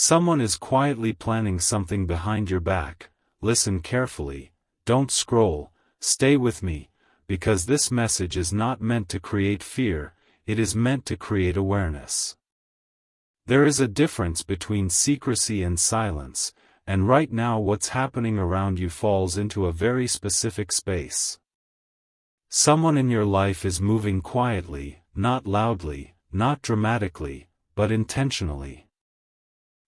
Someone is quietly planning something behind your back. Listen carefully, don't scroll, stay with me, because this message is not meant to create fear, it is meant to create awareness. There is a difference between secrecy and silence, and right now what's happening around you falls into a very specific space. Someone in your life is moving quietly, not loudly, not dramatically, but intentionally.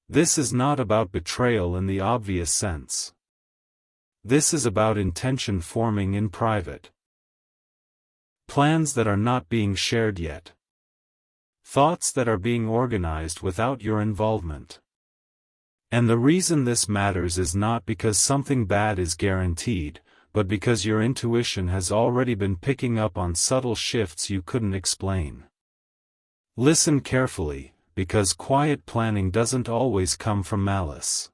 This is not about betrayal in the obvious sense. This is about intention forming in private. Plans that are not being shared yet. Thoughts that are being organized without your involvement. And the reason this matters is not because something bad is guaranteed, but because your intuition has already been picking up on subtle shifts you couldn't explain. Listen carefully, because quiet planning doesn't always come from malice.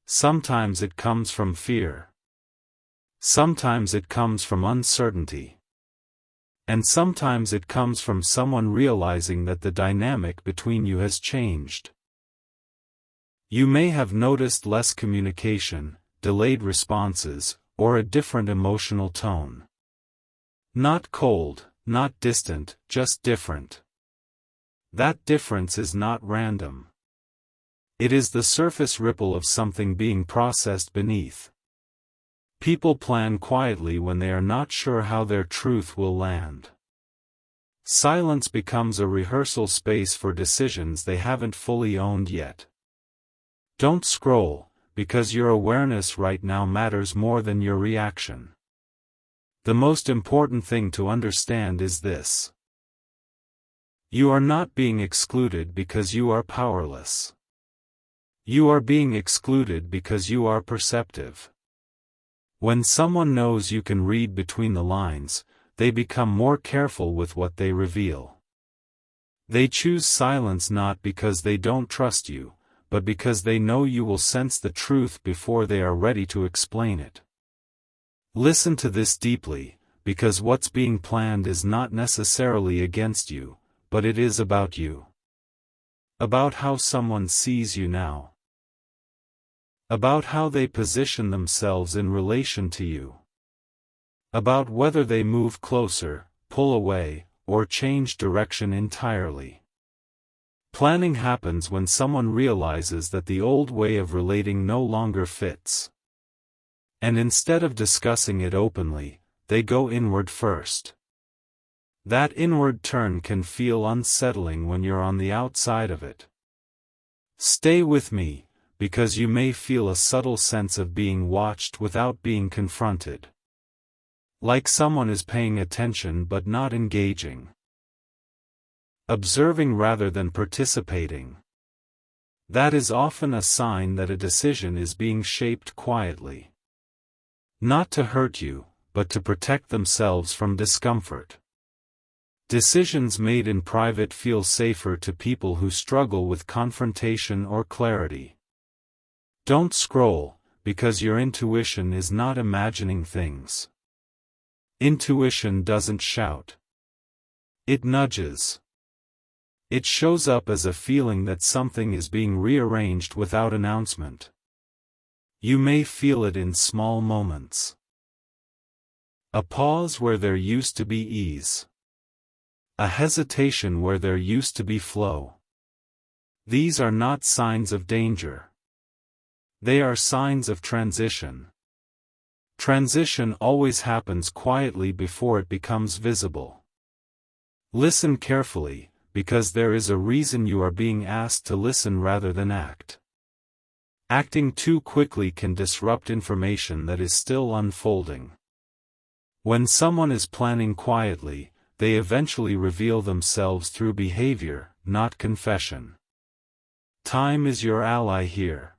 Sometimes it comes from fear. Sometimes it comes from uncertainty. And sometimes it comes from someone realizing that the dynamic between you has changed. You may have noticed less communication, delayed responses, or a different emotional tone. Not cold, not distant, just different. That difference is not random. It is the surface ripple of something being processed beneath. People plan quietly when they are not sure how their truth will land. Silence becomes a rehearsal space for decisions they haven't fully owned yet. Don't scroll, because your awareness right now matters more than your reaction. The most important thing to understand is this. You are not being excluded because you are powerless. You are being excluded because you are perceptive. When someone knows you can read between the lines, they become more careful with what they reveal. They choose silence not because they don't trust you, but because they know you will sense the truth before they are ready to explain it. Listen to this deeply, because what's being planned is not necessarily against you, but it is about you. About how someone sees you now. About how they position themselves in relation to you. About whether they move closer, pull away, or change direction entirely. Planning happens when someone realizes that the old way of relating no longer fits. And instead of discussing it openly, they go inward first. That inward turn can feel unsettling when you're on the outside of it. Stay with me, because you may feel a subtle sense of being watched without being confronted. Like someone is paying attention but not engaging. Observing rather than participating. That is often a sign that a decision is being shaped quietly. Not to hurt you, but to protect themselves from discomfort. Decisions made in private feel safer to people who struggle with confrontation or clarity. Don't scroll, because your intuition is not imagining things. Intuition doesn't shout. It nudges. It shows up as a feeling that something is being rearranged without announcement. You may feel it in small moments. A pause where there used to be ease. A hesitation where there used to be flow. These are not signs of danger. They are signs of transition. Transition always happens quietly before it becomes visible. Listen carefully, because there is a reason you are being asked to listen rather than act. Acting too quickly can disrupt information that is still unfolding. When someone is planning quietly, they eventually reveal themselves through behavior, not confession. Time is your ally here.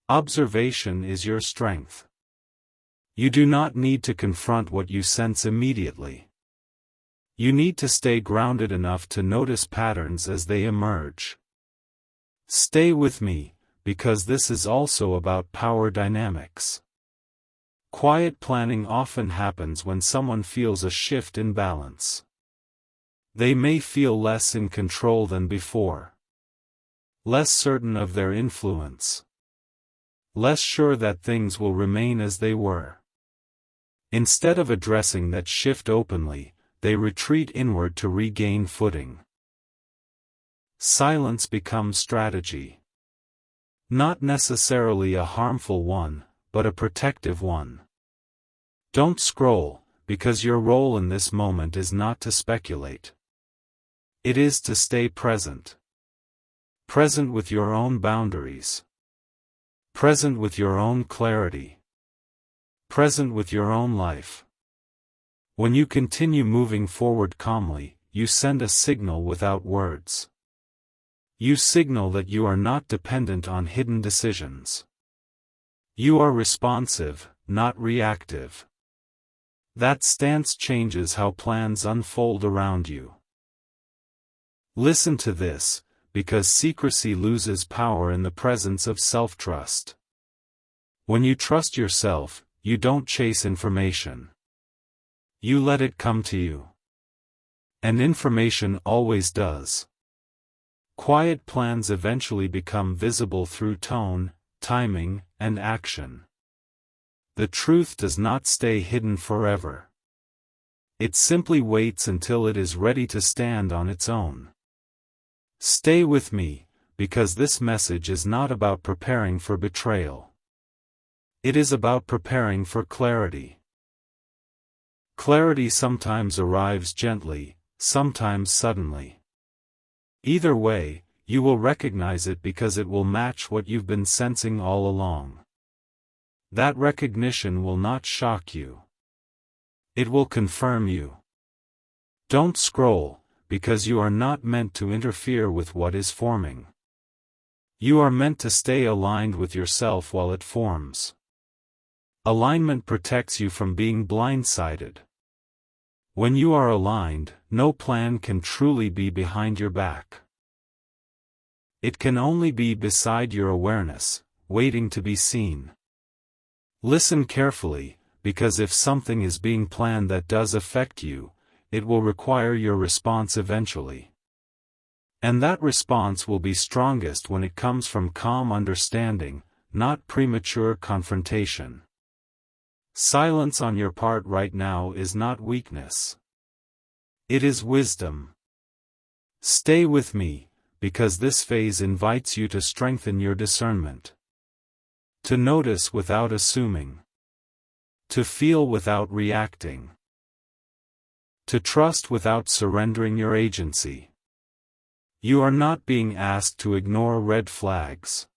Observation is your strength. You do not need to confront what you sense immediately. You need to stay grounded enough to notice patterns as they emerge. Stay with me, because this is also about power dynamics. Quiet planning often happens when someone feels a shift in balance. They may feel less in control than before. less certain of their influence, less sure that things will remain as they were. Instead of addressing that shift openly, they retreat inward to regain footing. Silence becomes strategy. Not necessarily a harmful one, but a protective one. Don't scroll, because your role in this moment is not to speculate. It is to stay present. Present with your own boundaries. Present with your own clarity. Present with your own life. When you continue moving forward calmly, you send a signal without words. You signal that you are not dependent on hidden decisions. You are responsive, not reactive. That stance changes how plans unfold around you. Listen to this, because secrecy loses power in the presence of self-trust. When you trust yourself, you don't chase information. You let it come to you. And information always does. Quiet plans eventually become visible through tone, timing, and action. The truth does not stay hidden forever. It simply waits until it is ready to stand on its own. Stay with me, because this message is not about preparing for betrayal. It is about preparing for clarity. Clarity sometimes arrives gently, sometimes suddenly. Either way, you will recognize it because it will match what you've been sensing all along. That recognition will not shock you. It will confirm you. Don't scroll, because you are not meant to interfere with what is forming. You are meant to stay aligned with yourself while it forms. Alignment protects you from being blindsided. When you are aligned, no plan can truly be behind your back. It can only be beside your awareness, waiting to be seen. Listen carefully, because if something is being planned that does affect you, it will require your response eventually. And that response will be strongest when it comes from calm understanding, not premature confrontation. Silence on your part right now is not weakness. It is wisdom. Stay with me, because this phase invites you to strengthen your discernment. To notice without assuming. To feel without reacting. To trust without surrendering your agency. You are not being asked to ignore red flags.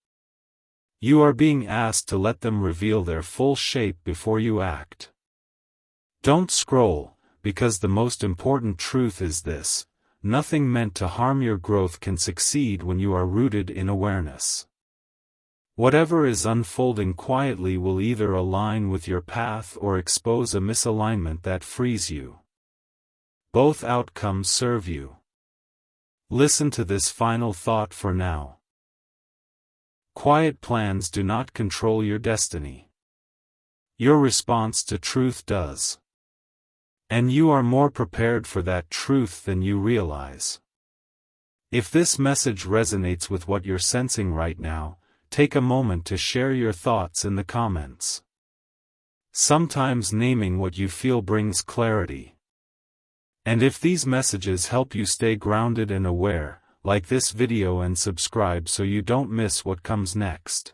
You are being asked to let them reveal their full shape before you act. Don't scroll, because the most important truth is this: nothing meant to harm your growth can succeed when you are rooted in awareness. Whatever is unfolding quietly will either align with your path or expose a misalignment that frees you. Both outcomes serve you. Listen to this final thought for now. Quiet plans do not control your destiny. Your response to truth does. And you are more prepared for that truth than you realize. If this message resonates with what you're sensing right now, take a moment to share your thoughts in the comments. Sometimes naming what you feel brings clarity. And if these messages help you stay grounded and aware, like this video and subscribe so you don't miss what comes next.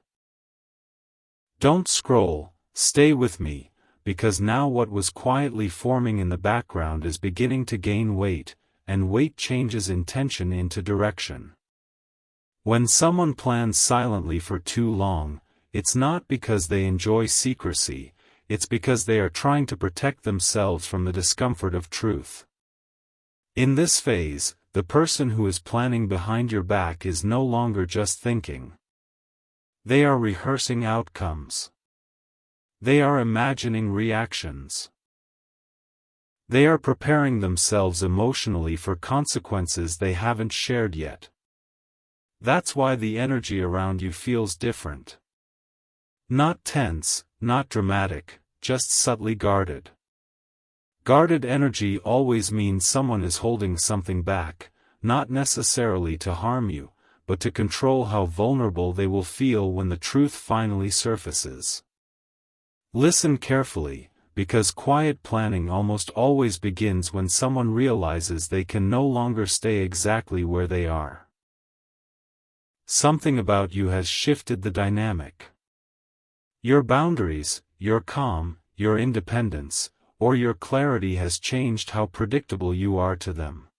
Don't scroll, stay with me, because now what was quietly forming in the background is beginning to gain weight, and weight changes intention into direction. When someone plans silently for too long, it's not because they enjoy secrecy, it's because they are trying to protect themselves from the discomfort of truth. In this phase, the person who is planning behind your back is no longer just thinking. They are rehearsing outcomes. They are imagining reactions. They are preparing themselves emotionally for consequences they haven't shared yet. That's why the energy around you feels different. Not tense, not dramatic, just subtly guarded. Guarded energy always means someone is holding something back, not necessarily to harm you, but to control how vulnerable they will feel when the truth finally surfaces. Listen carefully, because quiet planning almost always begins when someone realizes they can no longer stay exactly where they are. Something about you has shifted the dynamic. Your boundaries, your calm, your independence, or your clarity has changed how predictable you are to them.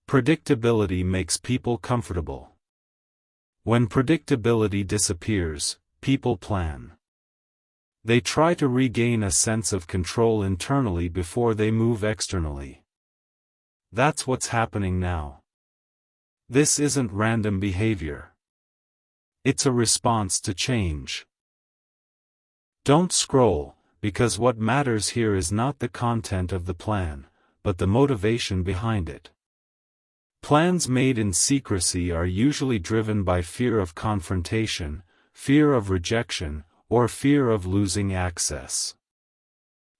Predictability makes people comfortable. When predictability disappears, people plan. They try to regain a sense of control internally before they move externally. That's what's happening now. This isn't random behavior. It's a response to change. Don't scroll, because what matters here is not the content of the plan, but the motivation behind it. Plans made in secrecy are usually driven by fear of confrontation, fear of rejection, or fear of losing access.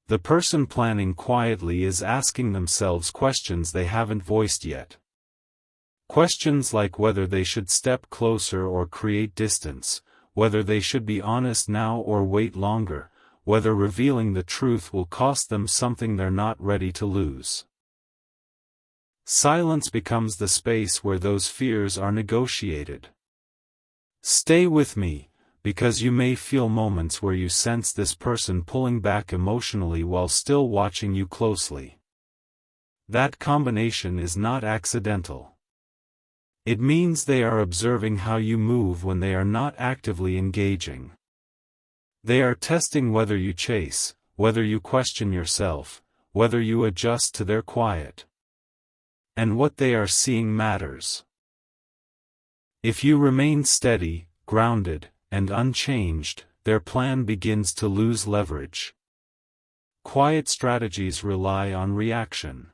The person planning quietly is asking themselves questions they haven't voiced yet. Questions like whether they should step closer or create distance, whether they should be honest now or wait longer, whether revealing the truth will cost them something they're not ready to lose. Silence becomes the space where those fears are negotiated. Stay with me, because you may feel moments where you sense this person pulling back emotionally while still watching you closely. That combination is not accidental. It means they are observing how you move when they are not actively engaging. They are testing whether you chase, whether you question yourself, whether you adjust to their quiet. And what they are seeing matters. If you remain steady, grounded, and unchanged, their plan begins to lose leverage. Quiet strategies rely on reaction.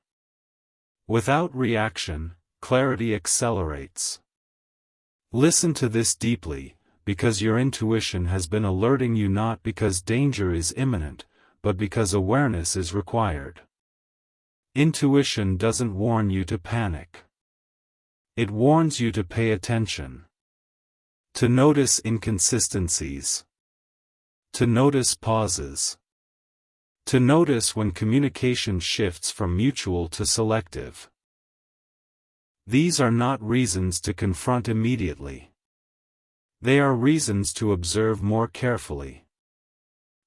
Without reaction, clarity accelerates. Listen to this deeply, because your intuition has been alerting you not because danger is imminent, but because awareness is required. Intuition doesn't warn you to panic. It warns you to pay attention. To notice inconsistencies. To notice pauses. To notice when communication shifts from mutual to selective. These are not reasons to confront immediately. They are reasons to observe more carefully.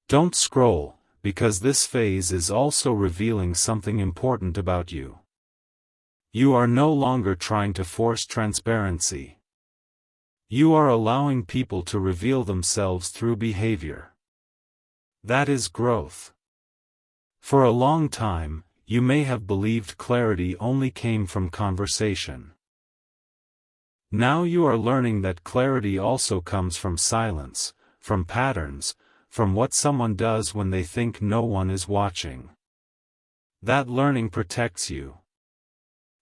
Don't scroll, because this phase is also revealing something important about you. You are no longer trying to force transparency. You are allowing people to reveal themselves through behavior. That is growth. For a long time, you may have believed clarity only came from conversation. Now you are learning that clarity also comes from silence, from patterns, from what someone does when they think no one is watching. That learning protects you.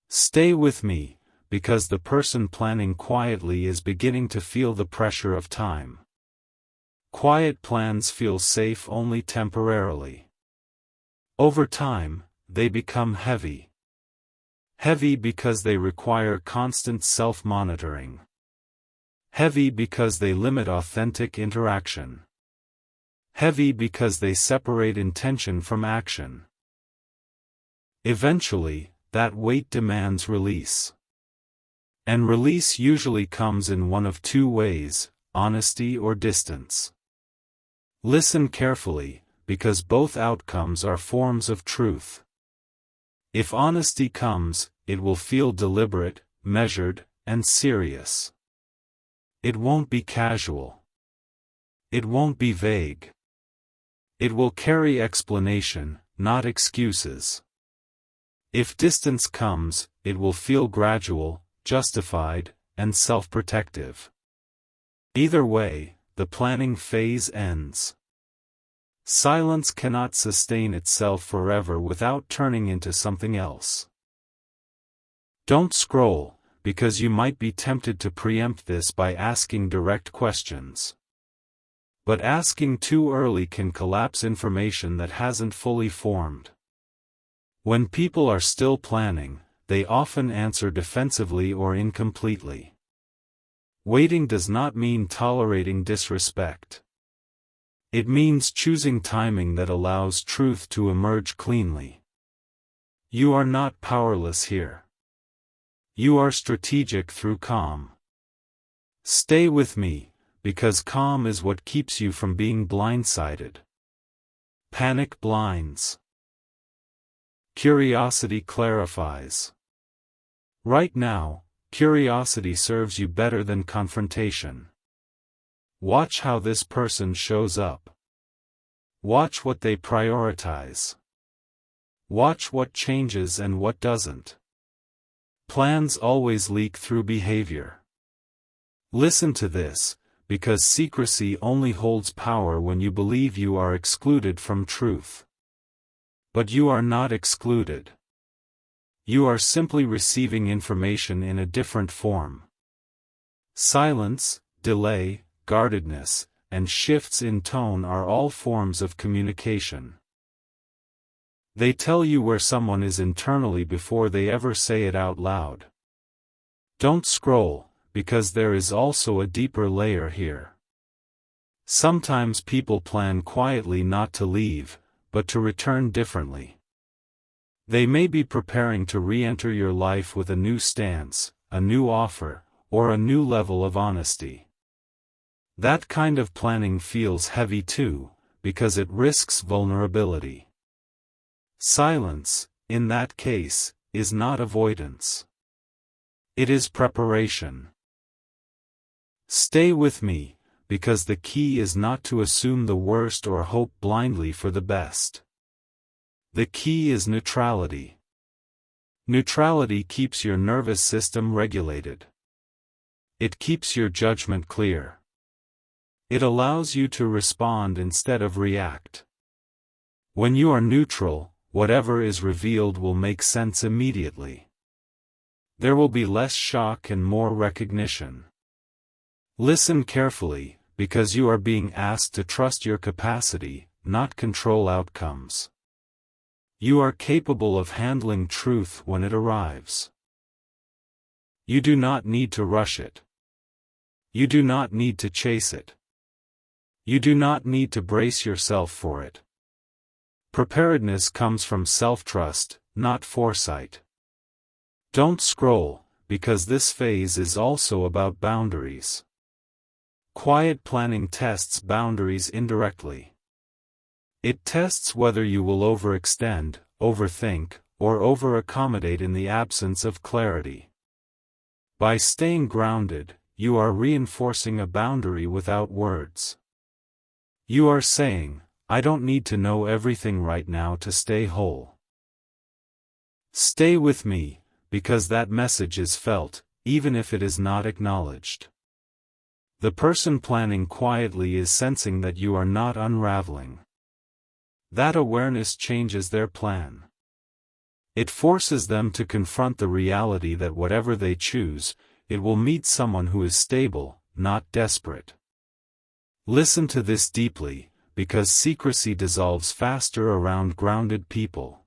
Stay with me, because the person planning quietly is beginning to feel the pressure of time. Quiet plans feel safe only temporarily. Over time, they become heavy. Heavy because they require constant self-monitoring. Heavy because they limit authentic interaction. Heavy because they separate intention from action. Eventually, that weight demands release. And release usually comes in one of two ways, honesty or distance. Listen carefully, because both outcomes are forms of truth. If honesty comes, it will feel deliberate, measured, and serious. It won't be casual. It won't be vague. It will carry explanation, not excuses. If distance comes, it will feel gradual, justified, and self-protective. Either way, the planning phase ends. Silence cannot sustain itself forever without turning into something else. Don't scroll, because you might be tempted to preempt this by asking direct questions. But asking too early can collapse information that hasn't fully formed. When people are still planning, they often answer defensively or incompletely. Waiting does not mean tolerating disrespect. It means choosing timing that allows truth to emerge cleanly. You are not powerless here. You are strategic through calm. Stay with me, because calm is what keeps you from being blindsided. Panic blinds. Curiosity clarifies. Right now, curiosity serves you better than confrontation. Watch how this person shows up. Watch what they prioritize. Watch what changes and what doesn't. Plans always leak through behavior. Listen to this, because secrecy only holds power when you believe you are excluded from truth. But you are not excluded. You are simply receiving information in a different form. Silence, delay, guardedness, and shifts in tone are all forms of communication. They tell you where someone is internally before they ever say it out loud. Don't scroll, because there is also a deeper layer here. Sometimes people plan quietly not to leave, but to return differently. They may be preparing to re-enter your life with a new stance, a new offer, or a new level of honesty. That kind of planning feels heavy too, because it risks vulnerability. Silence, in that case, is not avoidance. It is preparation. Stay with me, because the key is not to assume the worst or hope blindly for the best. The key is neutrality. Neutrality keeps your nervous system regulated. It keeps your judgment clear. It allows you to respond instead of react. When you are neutral, whatever is revealed will make sense immediately. There will be less shock and more recognition. Listen carefully, because you are being asked to trust your capacity, not control outcomes. You are capable of handling truth when it arrives. You do not need to rush it. You do not need to chase it. You do not need to brace yourself for it. Preparedness comes from self-trust, not foresight. Don't scroll, because this phase is also about boundaries. Quiet planning tests boundaries indirectly. It tests whether you will overextend, overthink, or over-accommodate in the absence of clarity. By staying grounded, you are reinforcing a boundary without words. You are saying, I don't need to know everything right now to stay whole. Stay with me, because that message is felt, even if it is not acknowledged. The person planning quietly is sensing that you are not unraveling. That awareness changes their plan. It forces them to confront the reality that whatever they choose, it will meet someone who is stable, not desperate. Listen to this deeply, because secrecy dissolves faster around grounded people.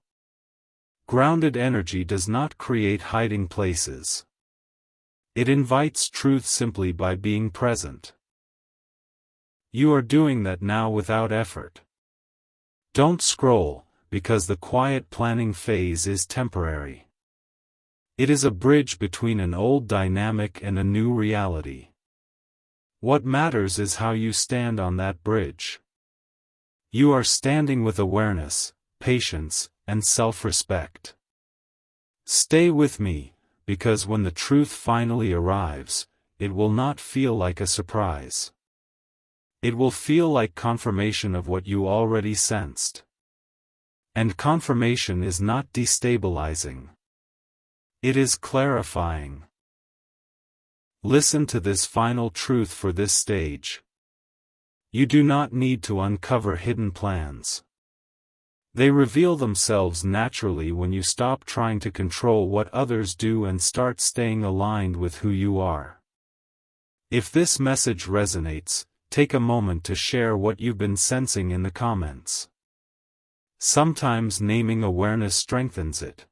Grounded energy does not create hiding places. It invites truth simply by being present. You are doing that now without effort. Don't scroll, because the quiet planning phase is temporary. It is a bridge between an old dynamic and a new reality. What matters is how you stand on that bridge. You are standing with awareness, patience, and self-respect. Stay with me, because when the truth finally arrives, it will not feel like a surprise. It will feel like confirmation of what you already sensed. And confirmation is not destabilizing. It is clarifying. Listen to this final truth for this stage. You do not need to uncover hidden plans. They reveal themselves naturally when you stop trying to control what others do and start staying aligned with who you are. If this message resonates, take a moment to share what you've been sensing in the comments. Sometimes naming awareness strengthens it.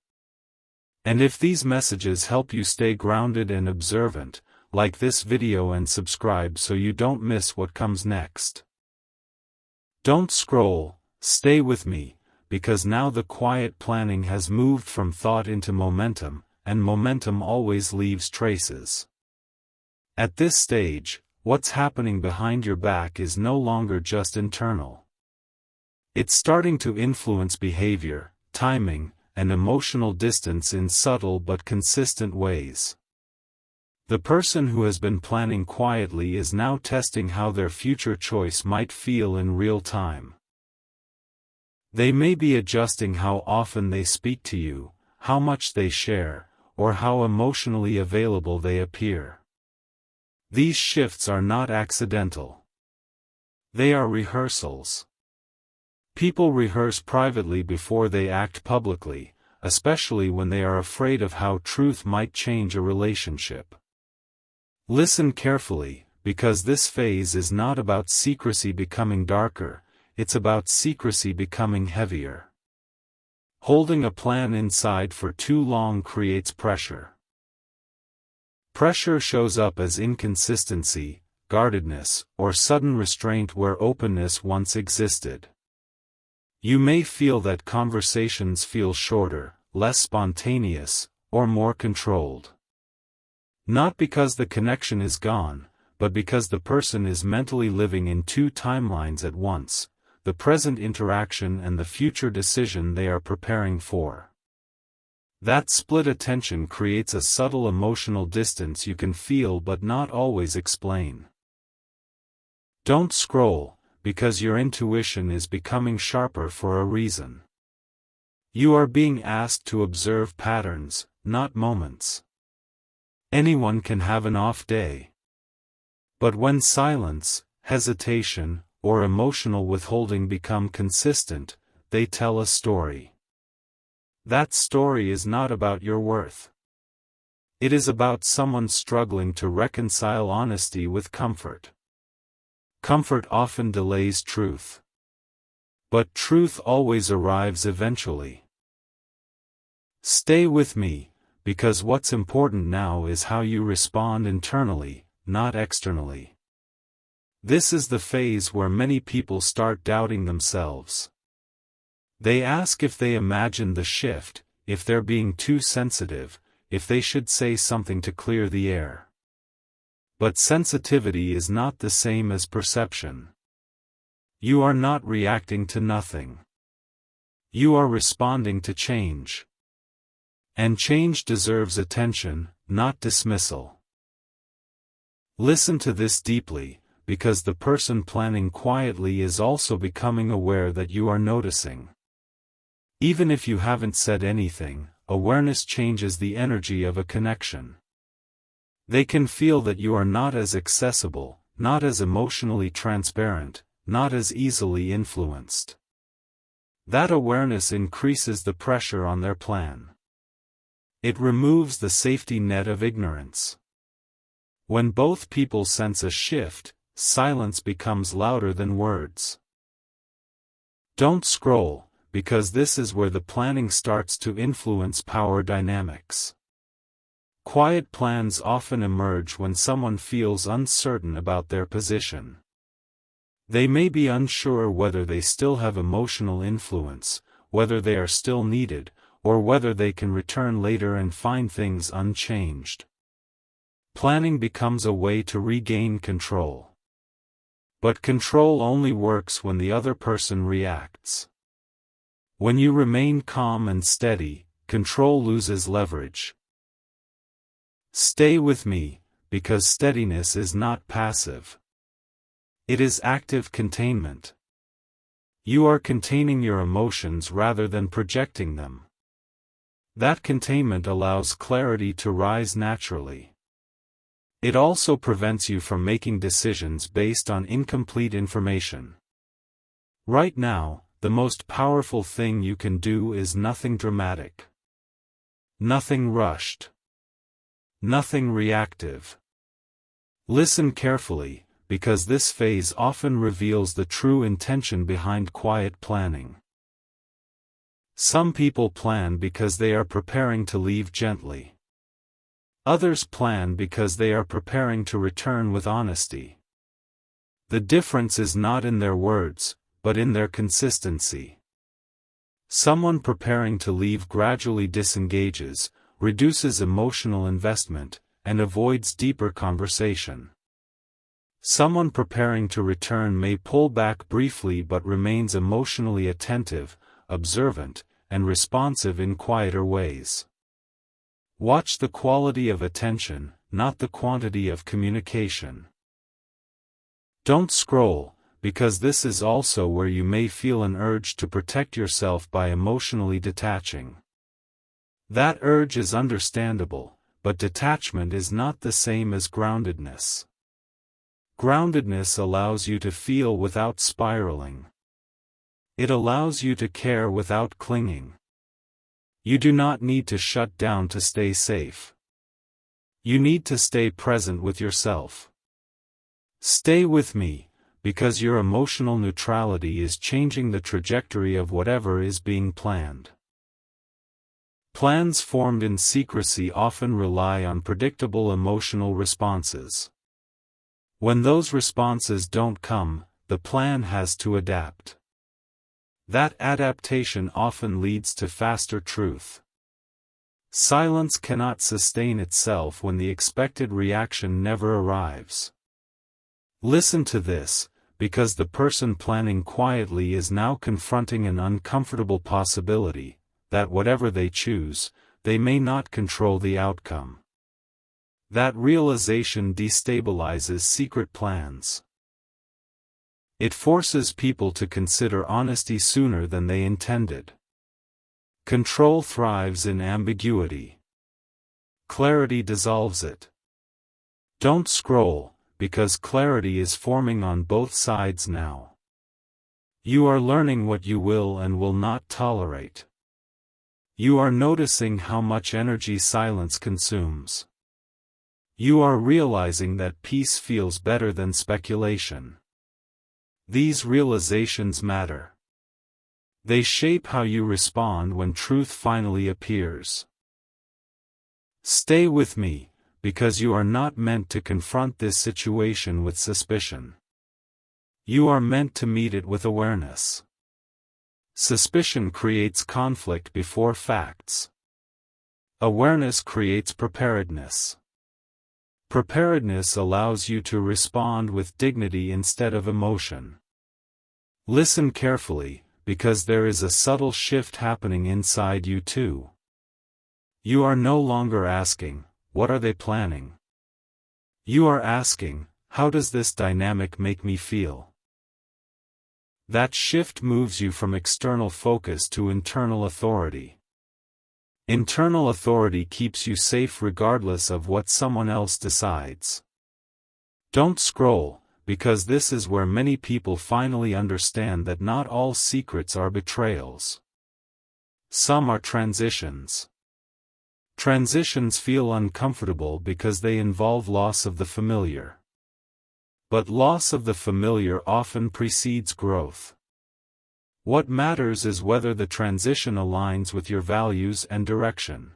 And if these messages help you stay grounded and observant, like this video and subscribe so you don't miss what comes next. Don't scroll, stay with me, because now the quiet planning has moved from thought into momentum, and momentum always leaves traces. At this stage, what's happening behind your back is no longer just internal. It's starting to influence behavior, timing, and emotional distance in subtle but consistent ways. The person who has been planning quietly is now testing how their future choice might feel in real time. They may be adjusting how often they speak to you, how much they share, or how emotionally available they appear. These shifts are not accidental. They are rehearsals. People rehearse privately before they act publicly, especially when they are afraid of how truth might change a relationship. Listen carefully, because this phase is not about secrecy becoming darker, it's about secrecy becoming heavier. Holding a plan inside for too long creates pressure. Pressure shows up as inconsistency, guardedness, or sudden restraint where openness once existed. You may feel that conversations feel shorter, less spontaneous, or more controlled. Not because the connection is gone, but because the person is mentally living in two timelines at once, the present interaction and the future decision they are preparing for. That split attention creates a subtle emotional distance you can feel but not always explain. Don't scroll, because your intuition is becoming sharper for a reason. You are being asked to observe patterns, not moments. Anyone can have an off day. But when silence, hesitation, or emotional withholding become consistent, they tell a story. That story is not about your worth. It is about someone struggling to reconcile honesty with comfort. Comfort often delays truth. But truth always arrives eventually. Stay with me, because what's important now is how you respond internally, not externally. This is the phase where many people start doubting themselves. They ask if they imagined the shift, if they're being too sensitive, if they should say something to clear the air. But sensitivity is not the same as perception. You are not reacting to nothing. You are responding to change. And change deserves attention, not dismissal. Listen to this deeply, because the person planning quietly is also becoming aware that you are noticing. Even if you haven't said anything, awareness changes the energy of a connection. They can feel that you are not as accessible, not as emotionally transparent, not as easily influenced. That awareness increases the pressure on their plan. It removes the safety net of ignorance. When both people sense a shift, silence becomes louder than words. Don't scroll, because this is where the planning starts to influence power dynamics. Quiet plans often emerge when someone feels uncertain about their position. They may be unsure whether they still have emotional influence, whether they are still needed, or whether they can return later and find things unchanged. Planning becomes a way to regain control. But control only works when the other person reacts. When you remain calm and steady, control loses leverage. Stay with me, because steadiness is not passive. It is active containment. You are containing your emotions rather than projecting them. That containment allows clarity to rise naturally. It also prevents you from making decisions based on incomplete information. Right now, the most powerful thing you can do is nothing dramatic. Nothing rushed. Nothing reactive. Listen carefully, because this phase often reveals the true intention behind quiet planning. Some people plan because they are preparing to leave gently. Others plan because they are preparing to return with honesty. The difference is not in their words, but in their consistency. Someone preparing to leave gradually disengages, reduces emotional investment, and avoids deeper conversation. Someone preparing to return may pull back briefly but remains emotionally attentive, observant, and responsive in quieter ways. Watch the quality of attention, not the quantity of communication. Don't scroll, because this is also where you may feel an urge to protect yourself by emotionally detaching. That urge is understandable, but detachment is not the same as groundedness. Groundedness allows you to feel without spiraling. It allows you to care without clinging. You do not need to shut down to stay safe. You need to stay present with yourself. Stay with me, because your emotional neutrality is changing the trajectory of whatever is being planned. Plans formed in secrecy often rely on predictable emotional responses. When those responses don't come, the plan has to adapt. That adaptation often leads to faster truth. Silence cannot sustain itself when the expected reaction never arrives. Listen to this, because the person planning quietly is now confronting an uncomfortable possibility, that whatever they choose, they may not control the outcome. That realization destabilizes secret plans. It forces people to consider honesty sooner than they intended. Control thrives in ambiguity. Clarity dissolves it. Don't scroll, because clarity is forming on both sides now. You are learning what you will and will not tolerate. You are noticing how much energy silence consumes. You are realizing that peace feels better than speculation. These realizations matter. They shape how you respond when truth finally appears. Stay with me, because you are not meant to confront this situation with suspicion. You are meant to meet it with awareness. Suspicion creates conflict before facts. Awareness creates preparedness. Preparedness allows you to respond with dignity instead of emotion. Listen carefully, because there is a subtle shift happening inside you too. You are no longer asking, "What are they planning?" You are asking, "How does this dynamic make me feel?" That shift moves you from external focus to internal authority. Internal authority keeps you safe regardless of what someone else decides. Don't scroll, because this is where many people finally understand that not all secrets are betrayals. Some are transitions. Transitions feel uncomfortable because they involve loss of the familiar. But loss of the familiar often precedes growth. What matters is whether the transition aligns with your values and direction.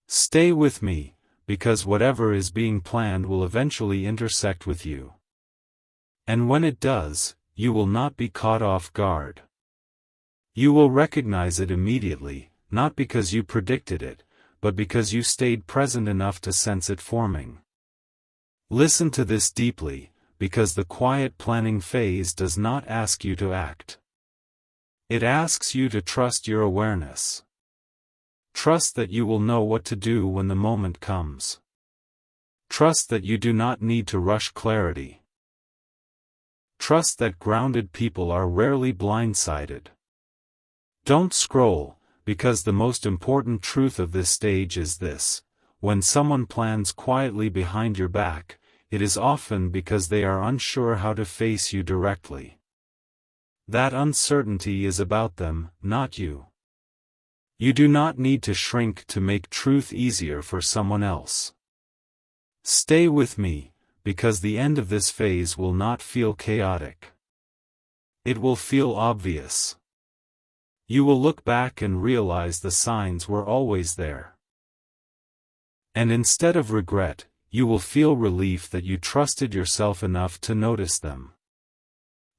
Stay with me, because whatever is being planned will eventually intersect with you. And when it does, you will not be caught off guard. You will recognize it immediately, not because you predicted it, but because you stayed present enough to sense it forming. Listen to this deeply, because the quiet planning phase does not ask you to act. It asks you to trust your awareness. Trust that you will know what to do when the moment comes. Trust that you do not need to rush clarity. Trust that grounded people are rarely blindsided. Don't scroll, because the most important truth of this stage is this: when someone plans quietly behind your back, it is often because they are unsure how to face you directly. That uncertainty is about them, not you. You do not need to shrink to make truth easier for someone else. Stay with me, because the end of this phase will not feel chaotic. It will feel obvious. You will look back and realize the signs were always there. And instead of regret, you will feel relief that you trusted yourself enough to notice them.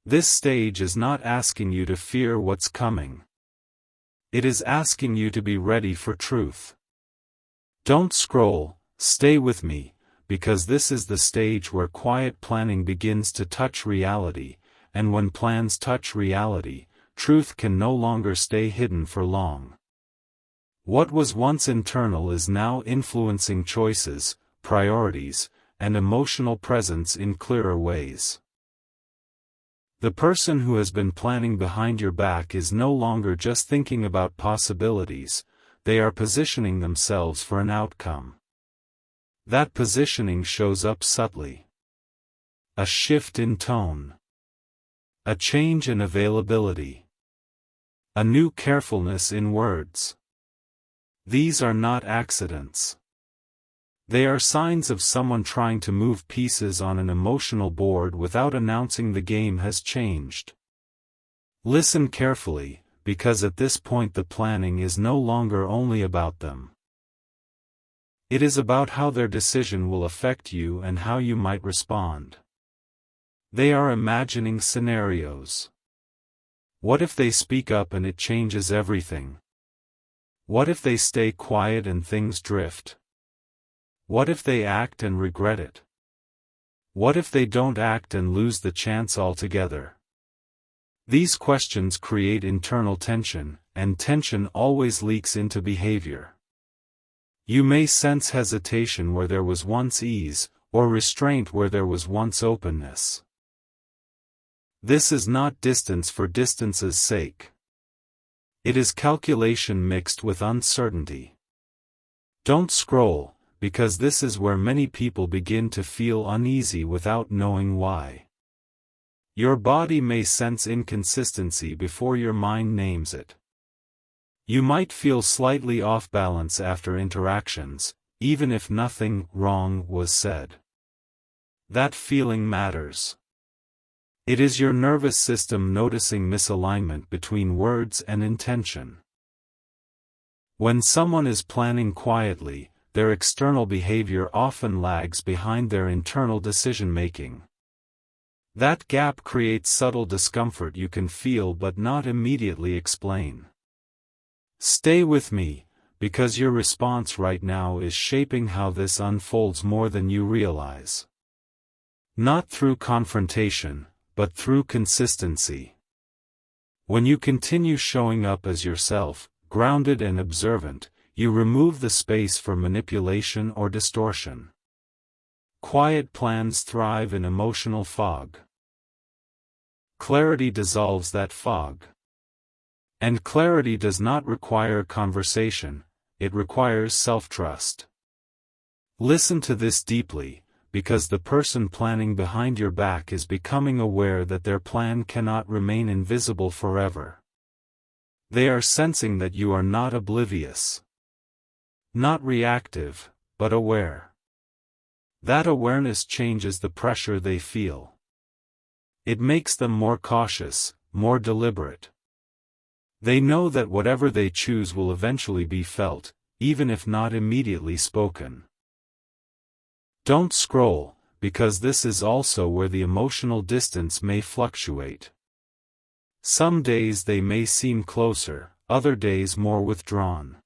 This stage is not asking you to fear what's coming. It is asking you to be ready for truth. Don't scroll, stay with me, because this is the stage where quiet planning begins to touch reality, and when plans touch reality, truth can no longer stay hidden for long. What was once internal is now influencing choices, priorities, and emotional presence in clearer ways. The person who has been planning behind your back is no longer just thinking about possibilities, they are positioning themselves for an outcome. That positioning shows up subtly. A shift in tone. A change in availability. A new carefulness in words. These are not accidents. They are signs of someone trying to move pieces on an emotional board without announcing the game has changed. Listen carefully, because at this point the planning is no longer only about them. It is about how their decision will affect you and how you might respond. They are imagining scenarios. What if they speak up and it changes everything? What if they stay quiet and things drift? What if they act and regret it? What if they don't act and lose the chance altogether? These questions create internal tension, and tension always leaks into behavior. You may sense hesitation where there was once ease, or restraint where there was once openness. This is not distance for distance's sake. It is calculation mixed with uncertainty. Don't scroll, because this is where many people begin to feel uneasy without knowing why. Your body may sense inconsistency before your mind names it. You might feel slightly off balance after interactions, even if nothing wrong was said. That feeling matters. It is your nervous system noticing misalignment between words and intention. When someone is planning quietly, their external behavior often lags behind their internal decision-making. That gap creates subtle discomfort you can feel but not immediately explain. Stay with me, because your response right now is shaping how this unfolds more than you realize. Not through confrontation, but through consistency. When you continue showing up as yourself, grounded and observant, you remove the space for manipulation or distortion. Quiet plans thrive in emotional fog. Clarity dissolves that fog. And clarity does not require conversation, it requires self-trust. Listen to this deeply, because the person planning behind your back is becoming aware that their plan cannot remain invisible forever. They are sensing that you are not oblivious. Not reactive, but aware. That awareness changes the pressure they feel. It makes them more cautious, more deliberate. They know that whatever they choose will eventually be felt, even if not immediately spoken. Don't scroll, because this is also where the emotional distance may fluctuate. Some days they may seem closer, other days more withdrawn.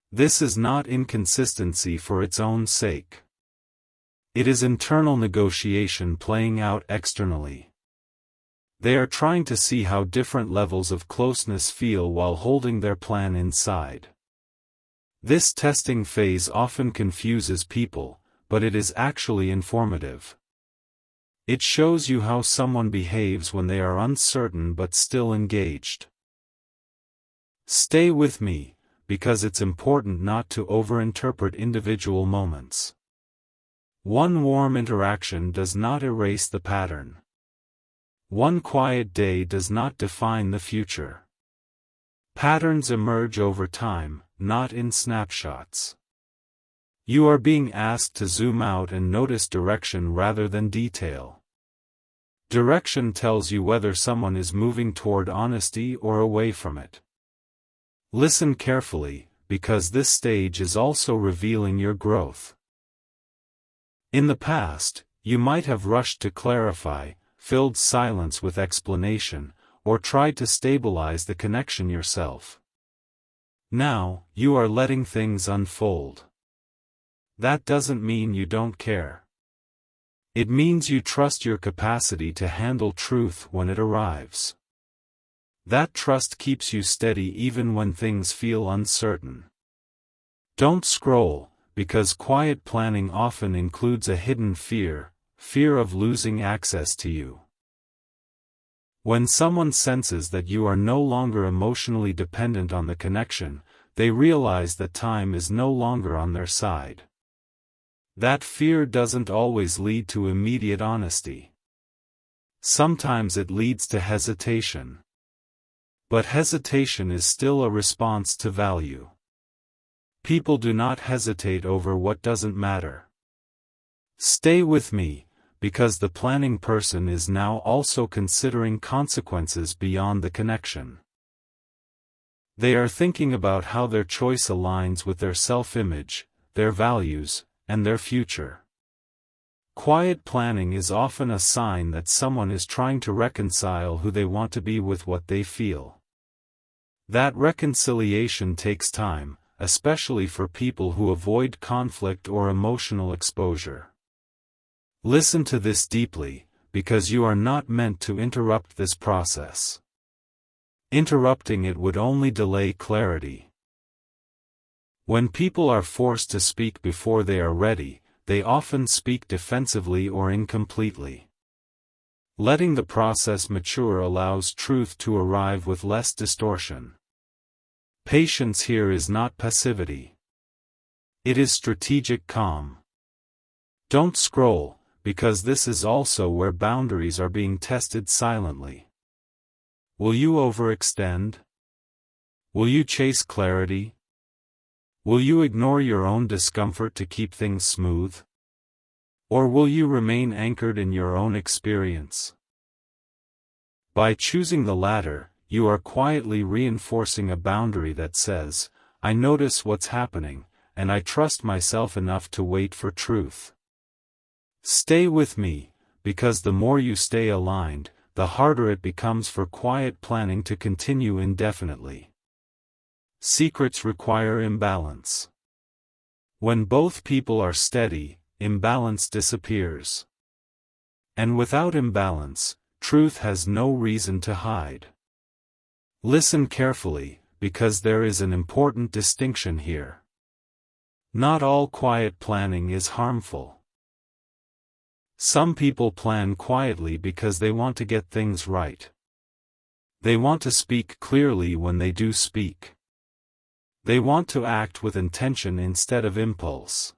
This is not inconsistency for its own sake. It is internal negotiation playing out externally. They are trying to see how different levels of closeness feel while holding their plan inside. This testing phase often confuses people, but it is actually informative. It shows you how someone behaves when they are uncertain but still engaged. Stay with me, because it's important not to overinterpret individual moments. One warm interaction does not erase the pattern. One quiet day does not define the future. Patterns emerge over time, not in snapshots. You are being asked to zoom out and notice direction rather than detail. Direction tells you whether someone is moving toward honesty or away from it. Listen carefully, because this stage is also revealing your growth. In the past, you might have rushed to clarify, filled silence with explanation, or tried to stabilize the connection yourself. Now, you are letting things unfold. That doesn't mean you don't care. It means you trust your capacity to handle truth when it arrives. That trust keeps you steady even when things feel uncertain. Don't scroll, because quiet planning often includes a hidden fear of losing access to you. When someone senses that you are no longer emotionally dependent on the connection, they realize that time is no longer on their side. That fear doesn't always lead to immediate honesty. Sometimes it leads to hesitation. But hesitation is still a response to value. People do not hesitate over what doesn't matter. Stay with me, because the planning person is now also considering consequences beyond the connection. They are thinking about how their choice aligns with their self-image, their values, and their future. Quiet planning is often a sign that someone is trying to reconcile who they want to be with what they feel. That reconciliation takes time, especially for people who avoid conflict or emotional exposure. Listen to this deeply, because you are not meant to interrupt this process. Interrupting it would only delay clarity. When people are forced to speak before they are ready, they often speak defensively or incompletely. Letting the process mature allows truth to arrive with less distortion. Patience here is not passivity. It is strategic calm. Don't scroll, because this is also where boundaries are being tested silently. Will you overextend? Will you chase clarity? Will you ignore your own discomfort to keep things smooth? Or will you remain anchored in your own experience? By choosing the latter, you are quietly reinforcing a boundary that says, I notice what's happening, and I trust myself enough to wait for truth. Stay with me, because the more you stay aligned, the harder it becomes for quiet planning to continue indefinitely. Secrets require imbalance. When both people are steady, imbalance disappears. And without imbalance, truth has no reason to hide. Listen carefully, because there is an important distinction here. Not all quiet planning is harmful. Some people plan quietly because they want to get things right. They want to speak clearly when they do speak. They want to act with intention instead of impulse.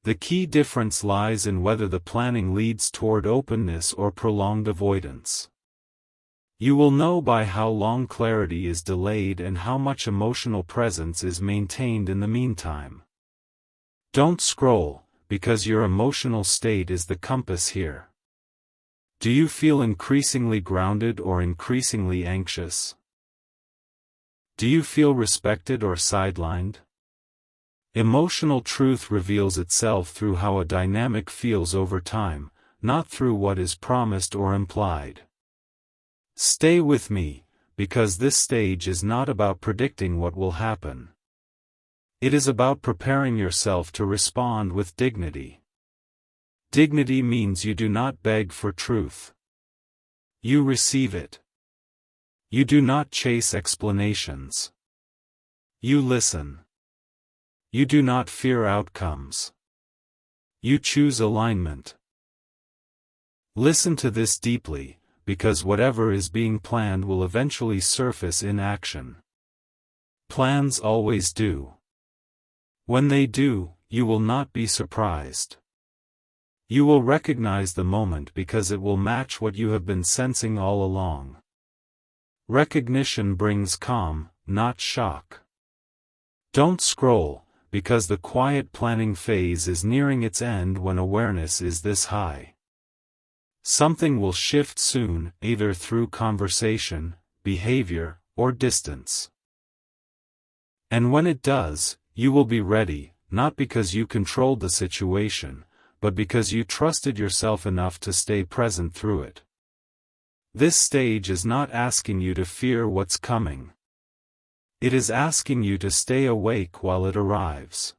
The key difference lies in whether the planning leads toward openness or prolonged avoidance. You will know by how long clarity is delayed and how much emotional presence is maintained in the meantime. Don't scroll, because your emotional state is the compass here. Do you feel increasingly grounded or increasingly anxious? Do you feel respected or sidelined? Emotional truth reveals itself through how a dynamic feels over time, not through what is promised or implied. Stay with me, because this stage is not about predicting what will happen. It is about preparing yourself to respond with dignity. Dignity means you do not beg for truth. You receive it. You do not chase explanations. You listen. You do not fear outcomes. You choose alignment. Listen to this deeply, because whatever is being planned will eventually surface in action. Plans always do. When they do, you will not be surprised. You will recognize the moment because it will match what you have been sensing all along. Recognition brings calm, not shock. Don't scroll, because the quiet planning phase is nearing its end when awareness is this high. Something will shift soon, either through conversation, behavior, or distance. And when it does, you will be ready, not because you controlled the situation, but because you trusted yourself enough to stay present through it. This stage is not asking you to fear what's coming. It is asking you to stay awake while it arrives.